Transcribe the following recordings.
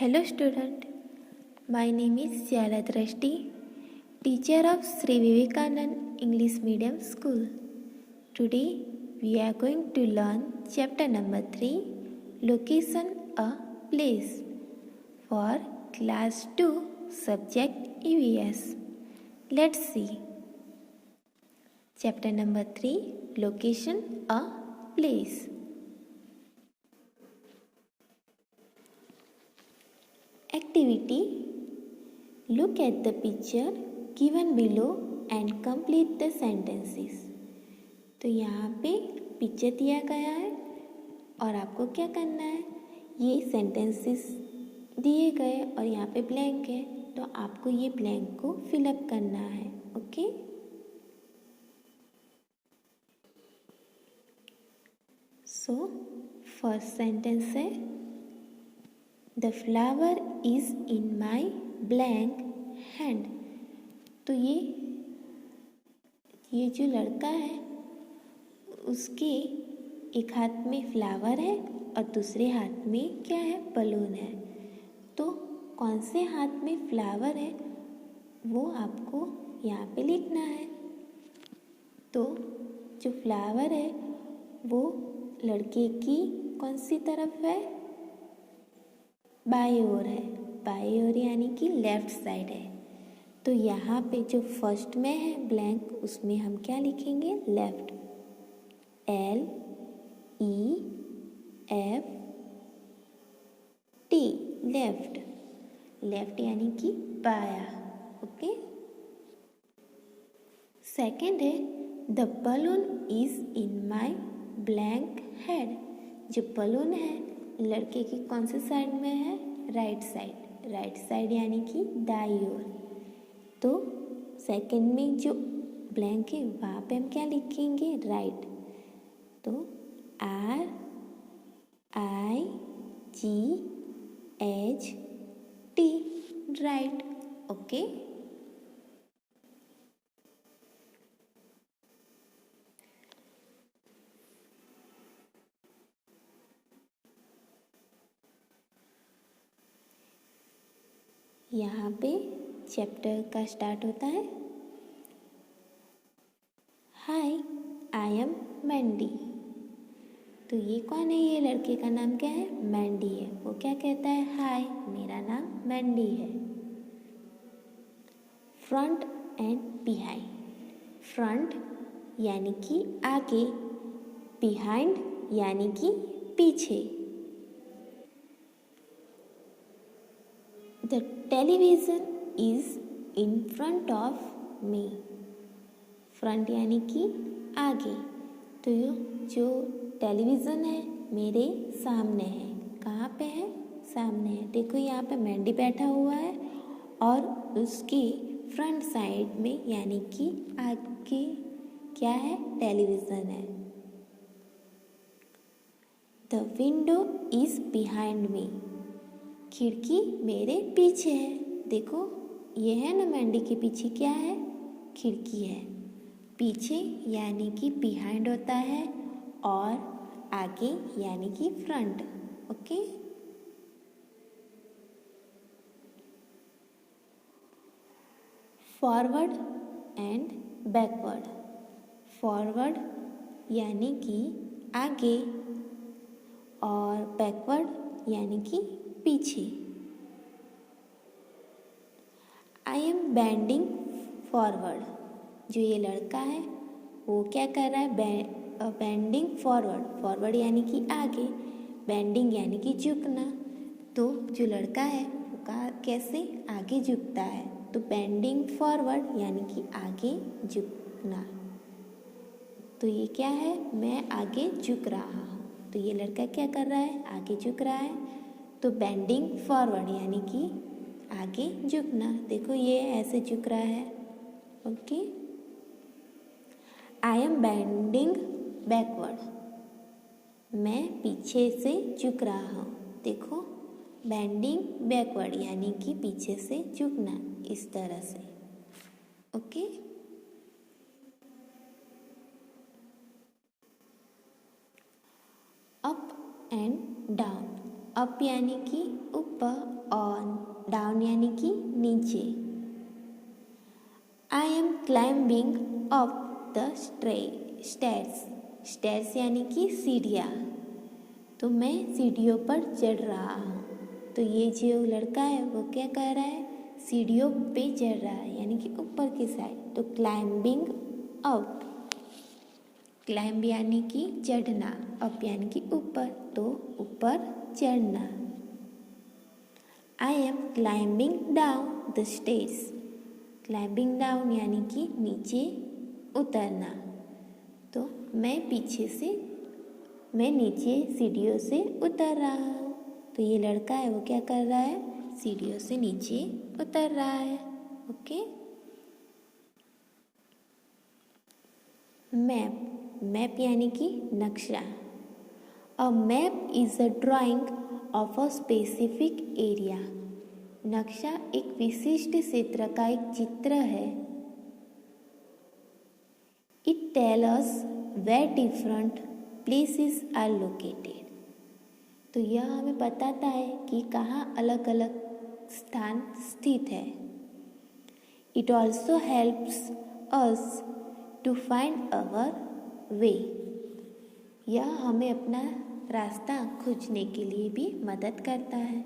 Hello student, my name is Syala Drashti, teacher of Sri Vivekanand English Medium School. Today we are going to learn chapter number 3, Location a Place for class 2 subject EVS. Let's see. Chapter number 3, Location a Place. Activity: look at the picture given below and complete the sentences. तो यहाँ पे picture दिया गया है और आपको क्या करना है, ये सेंटेंसेस दिए गए और यहाँ पे ब्लैंक है, तो आपको ये ब्लैंक को फिलअप करना है. ओके, सो फर्स्ट सेंटेंस है The flower is in my blank hand. तो ये जो लड़का है उसके एक हाथ में फ्लावर है और दूसरे हाथ में क्या है, बलून है. तो कौन से हाथ में फ्लावर है वो आपको यहाँ पे लिखना है. तो जो फ्लावर है वो लड़के की कौन सी तरफ है, बाएं ओर है. बाएं ओर यानी कि लेफ्ट साइड है. तो यहाँ पे जो फर्स्ट में है ब्लैंक, उसमें हम क्या लिखेंगे, लेफ्ट. LEFT, left. लेफ्ट यानी कि बाया. ओके. सेकंड है the balloon is in my blank head. जो बलून है लड़के की कौन से साइड में है, राइट साइड. राइट साइड यानी कि दाई ओर. तो सेकंड में जो ब्लैंक है वहाँ पे हम क्या लिखेंगे, राइट. तो RIGHT, राइट. ओके. यहाँ पे चैप्टर का स्टार्ट होता है. हाय, आई एम मैंडी. तो ये कौन है, ये लड़के का नाम क्या है, मैंडी है. वो क्या कहता है, हाय मेरा नाम मैंडी है. Front end behind. फ्रंट यानी कि आगे, बिहाइंड यानी कि पीछे. The television is in front of me. Front यानी कि आगे. तो जो टेलीविज़न है मेरे सामने है. कहाँ पे है, सामने है. देखो यहाँ पे मैंडी बैठा हुआ है और उसकी फ्रंट साइड में यानी कि आगे क्या है, टेलीविज़न है. The window is behind me. खिड़की मेरे पीछे है. देखो ये है ना, मैंडी के पीछे क्या है, खिड़की है. पीछे यानी कि बिहाइंड होता है और आगे यानी कि front. Okay. Forward and backward. Forward यानी कि आगे और बैकवर्ड यानी कि पीछे. I am bending forward. जो ये लड़का है वो क्या कर रहा है, बैंडिंग फॉरवर्ड. फॉरवर्ड यानी कि आगे, बैंडिंग यानी कि झुकना. तो जो लड़का है वो कैसे आगे झुकता है. तो बैंडिंग फॉरवर्ड यानी कि आगे झुकना. तो ये क्या है, मैं आगे झुक रहा हूँ. तो ये लड़का क्या कर रहा है, आगे झुक रहा है. तो बैंडिंग फॉरवर्ड यानी कि आगे झुकना. देखो ये ऐसे झुक रहा है. Okay. I am bending backward. मैं पीछे से झुक रहा हूँ. देखो बैंडिंग बैकवर्ड यानी कि पीछे से झुकना, इस तरह से. Okay. Up and down. Up यानी कि ऊपर डाउन यानी कि नीचे। I am climbing up the stairs. Stairs यानी कि सीढ़ियाँ, तो मैं सीढ़ियों पर चढ़ रहा हूँ। तो ये जो लड़का है वो क्या कर रहा है, सीढ़ियों पे चढ़ रहा है यानी कि ऊपर की साइड। तो क्लाइंबिंग अप, क्लाइंब यानी कि चढ़ना, अप यानी कि ऊपर, तो ऊपर चढ़ना। I am climbing down the stairs. Climbing down यानी कि नीचे उतरना। तो मैं नीचे सीढ़ियों से उतर रहा हूँ। तो ये लड़का है वो क्या कर रहा है, सीढ़ियों से नीचे उतर रहा है। ओके। मैप, मैप यानी कि नक्शा। A map is a drawing of a specific area. नक्शा एक विशिष्ट क्षेत्र का एक चित्र है। It tell us where different places are located. तो यह हमें बताता है कि कहाँ अलग अलग स्थान स्थित है। It also helps us to find our way. यह हमें अपना रास्ता खोजने के लिए भी मदद करता है।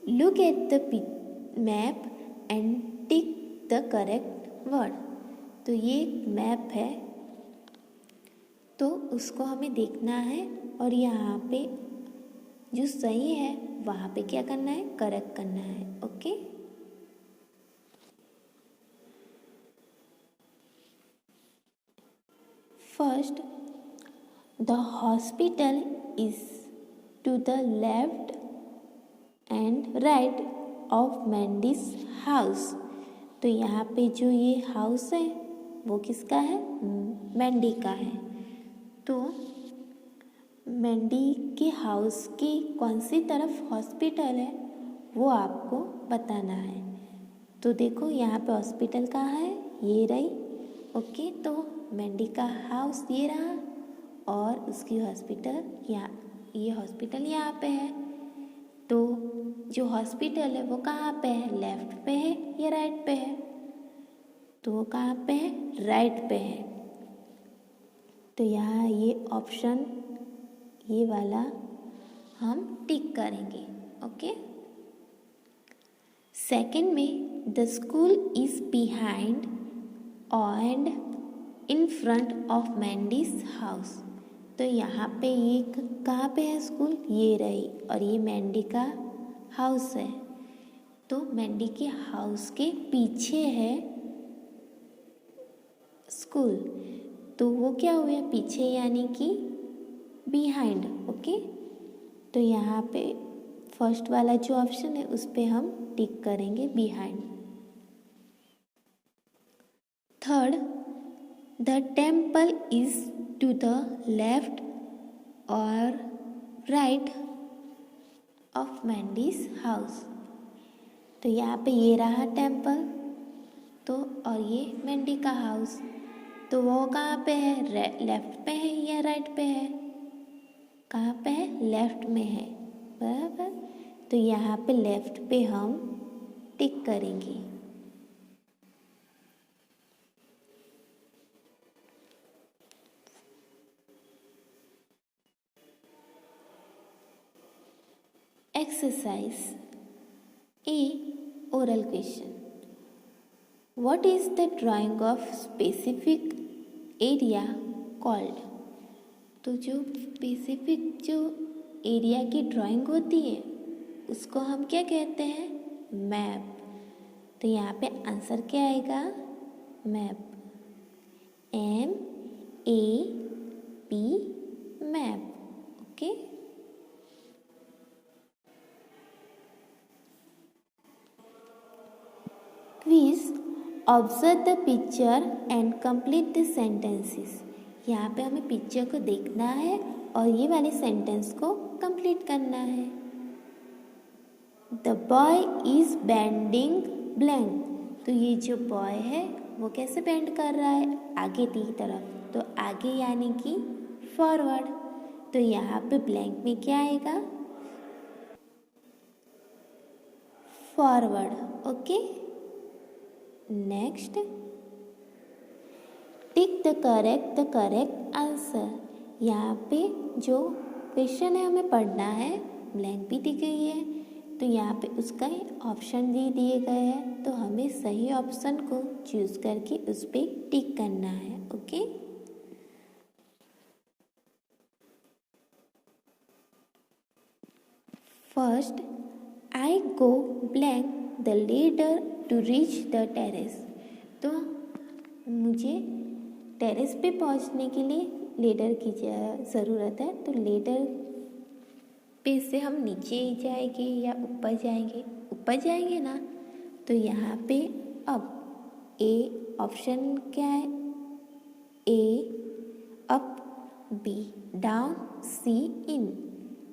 Look at the map and tick the correct word. तो ये एक मैप है, तो उसको हमें देखना है और यहाँ पे जो सही है वहाँ पे क्या करना है, करेक्ट करना है। Okay. First, the hospital is to the left and right of Mandy's house. तो यहाँ पे जो ये हाउस है वो किसका है, मैंडी का है। तो मैंडी के हाउस की कौन सी तरफ हॉस्पिटल है वो आपको बताना है। तो देखो यहाँ पे हॉस्पिटल कहाँ है, ये रही। ओके, तो मैंडी का हाउस ये रहा और उसकी हॉस्पिटल यहाँ, ये हॉस्पिटल यहाँ पे है। तो जो हॉस्पिटल है वो कहाँ पे है, लेफ्ट पे है या राइट पे है, तो वो कहाँ पे है, राइट पे है। तो यहाँ ये ऑप्शन, ये वाला हम टिक करेंगे। ओके। सेकंड में, the school is behind and in front of Mandy's house. तो यहाँ पे ये कहाँ पे है स्कूल, ये रही, और ये मैंडी का हाउस है। तो मैंडी के हाउस के पीछे है स्कूल, तो वो क्या हुआ, पीछे यानी कि बिहाइंड। ओके, तो यहाँ पे फर्स्ट वाला जो ऑप्शन है उस पे हम टिक करेंगे, behind. Third, the temple is to the left और राइट ऑफ मैंडीज हाउस। तो यहाँ पे ये रहा टेम्पल, तो और ये मैंडी का हाउस, तो वो कहाँ पे है, लेफ्ट पे है या राइट पे है, कहाँ पे है, लेफ्ट में है, बराबर। तो यहाँ पे लेफ्ट पे हम टिक करेंगे। Exercise A, oral question. What is the drawing of specific area called? तो जो स्पेसिफिक जो एरिया की ड्राइंग होती है उसको हम क्या कहते हैं, मैप। तो यहाँ पे आंसर क्या आएगा, map, MAP, map. Okay. Quiz, observe the picture and complete the sentences. यहाँ पे हमें पिक्चर को देखना है और ये वाले सेंटेंस को कंप्लीट करना है। The boy is bending blank. तो ये जो बॉय है वो कैसे बेंड कर रहा है, आगे की तरफ। तो आगे यानी कि फॉरवर्ड। तो यहाँ पे ब्लैंक में क्या आएगा, forward. Okay, next tick the correct answer. यहाँ पे जो क्वेश्चन है हमें पढ़ना है, ब्लैंक भी दी गई है, तो यहाँ पे उसका ऑप्शन भी दिए गए हैं, तो हमें सही ऑप्शन को चूज करके उस पर टिक करना है. Okay, first I go blank the ladder to reach the terrace. तो मुझे टेरेस पे पहुंचने के लिए लेडर की ज़रूरत है, तो लेडर पे से हम नीचे जाएंगे या ऊपर जाएंगे? ऊपर जाएंगे ना, तो यहाँ पे अब ए ऑप्शन क्या है? ए अप, बी डाउन, सी इन.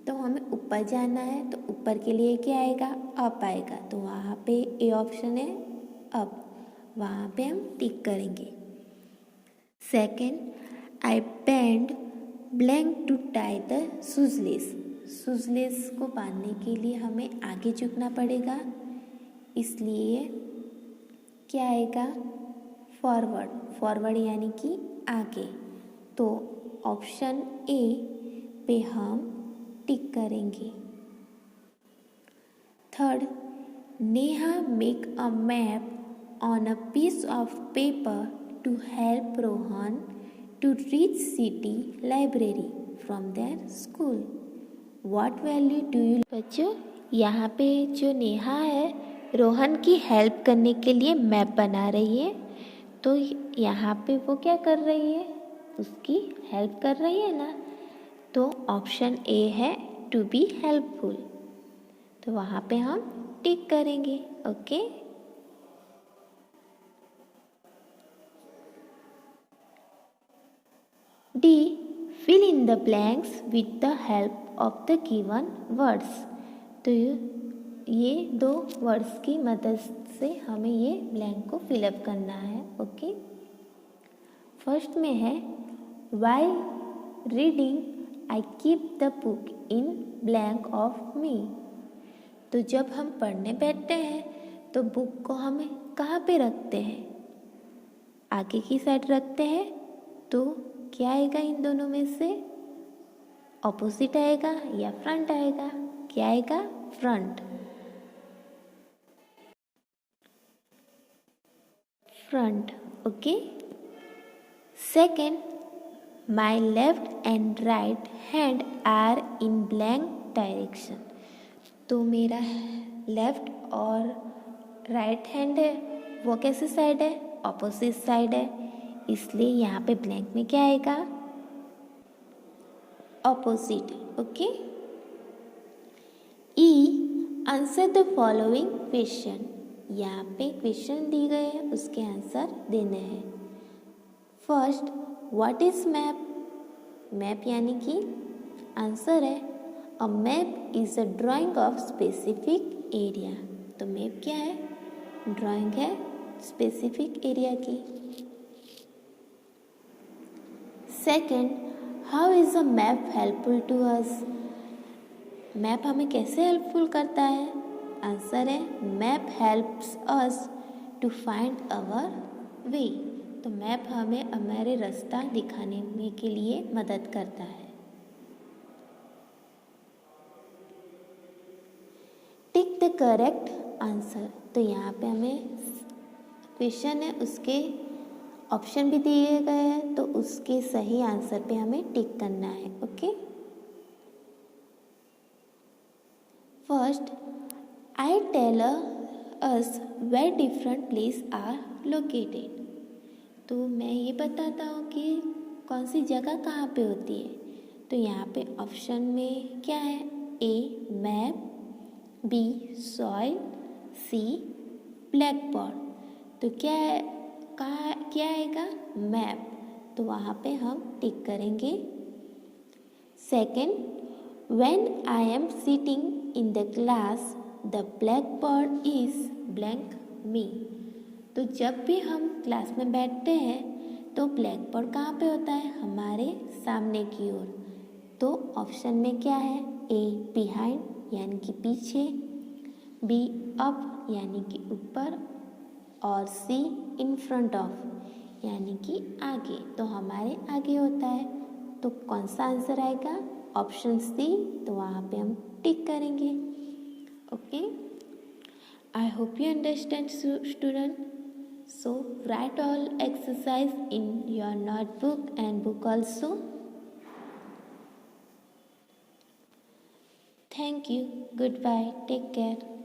तो हमें ऊपर जाना है, तो ऊपर के लिए क्या आएगा? अप आएगा, तो वहाँ पे ए ऑप्शन है अप, वहाँ पे हम टिक करेंगे. Second, I bend blank to tie the shoelaces. Shoelaces को बांधने के लिए हमें आगे झुकना पड़ेगा, इसलिए क्या आएगा? फॉरवर्ड. फॉरवर्ड यानी कि आगे, तो ऑप्शन ए पे हम टिक करेंगे. Third, Neha make a map on a piece of paper to help Rohan to reach city library from their school. What value do you? बच्चों, यहाँ पे जो नेहा है रोहन की हेल्प करने के लिए मैप बना रही है, तो यहाँ पे वो क्या कर रही है? उसकी हेल्प कर रही है ना, तो ऑप्शन ए है टू बी हेल्पफुल, तो वहाँ पे हम टिक करेंगे. Okay, D fill in the blanks with the help of the given words. तो ये दो वर्ड्स की मदद से हमें ये ब्लैंक को फिलअप करना है. ओके, फर्स्ट में है while reading I keep the book in blank of me. तो जब हम पढ़ने बैठते हैं तो बुक को हमें कहाँ पे रखते हैं? आगे की साइड रखते हैं, तो क्या आएगा इन दोनों में से? ऑपोजिट आएगा या फ्रंट आएगा? क्या आएगा? Front. Front. Okay, second, my left and right hand are in blank direction. तो मेरा लेफ्ट और राइट हैंड है वो कैसे साइड है? ऑपोजिट साइड है, इसलिए यहाँ पे ब्लैंक में क्या आएगा? Opposite. Okay, E answer the following question. यहाँ पे क्वेश्चन दी गए हैं, उसके आंसर देने हैं. First, what is map? Map यानी कि आंसर है a map is a drawing of specific area. तो मैप क्या है? ड्राइंग है स्पेसिफिक एरिया की. Second, how is a map helpful to us? Map हमें कैसे हेल्पफुल करता है? आंसर है map helps us to find our way. तो मैप हमें हमारे रास्ता दिखाने में के लिए मदद करता है. Tick the correct answer. तो यहाँ पे हमें क्वेश्चन है, उसके ऑप्शन भी दिए गए हैं, तो उसके सही आंसर पे हमें टिक करना है. Okay, first, I tell us where different place are located. तो मैं ये बताता हूँ कि कौन सी जगह कहाँ पे होती है. तो यहाँ पे ऑप्शन में क्या है? ए मैप, बी सॉइल, सी ब्लैक बोर्ड. तो क्या है? कहाँ क्या आएगा? मैप, तो वहाँ पे हम टिक करेंगे. Second, when I am sitting in the class the black board is blank me. तो जब भी हम क्लास में बैठते हैं तो ब्लैक बोर्ड कहाँ पे होता है? हमारे सामने की ओर. तो ऑप्शन में क्या है? ए बिहाइंड यानी कि पीछे, बी अप यानी कि ऊपर, और सी इन फ्रंट ऑफ यानी कि आगे, तो हमारे आगे होता है। तो कौन सा आंसर आएगा? Option C. तो वहाँ पे हम टिक करेंगे। Okay, I hope you understand student. So write all exercise in your notebook and book also. Thank you. Goodbye. Take care.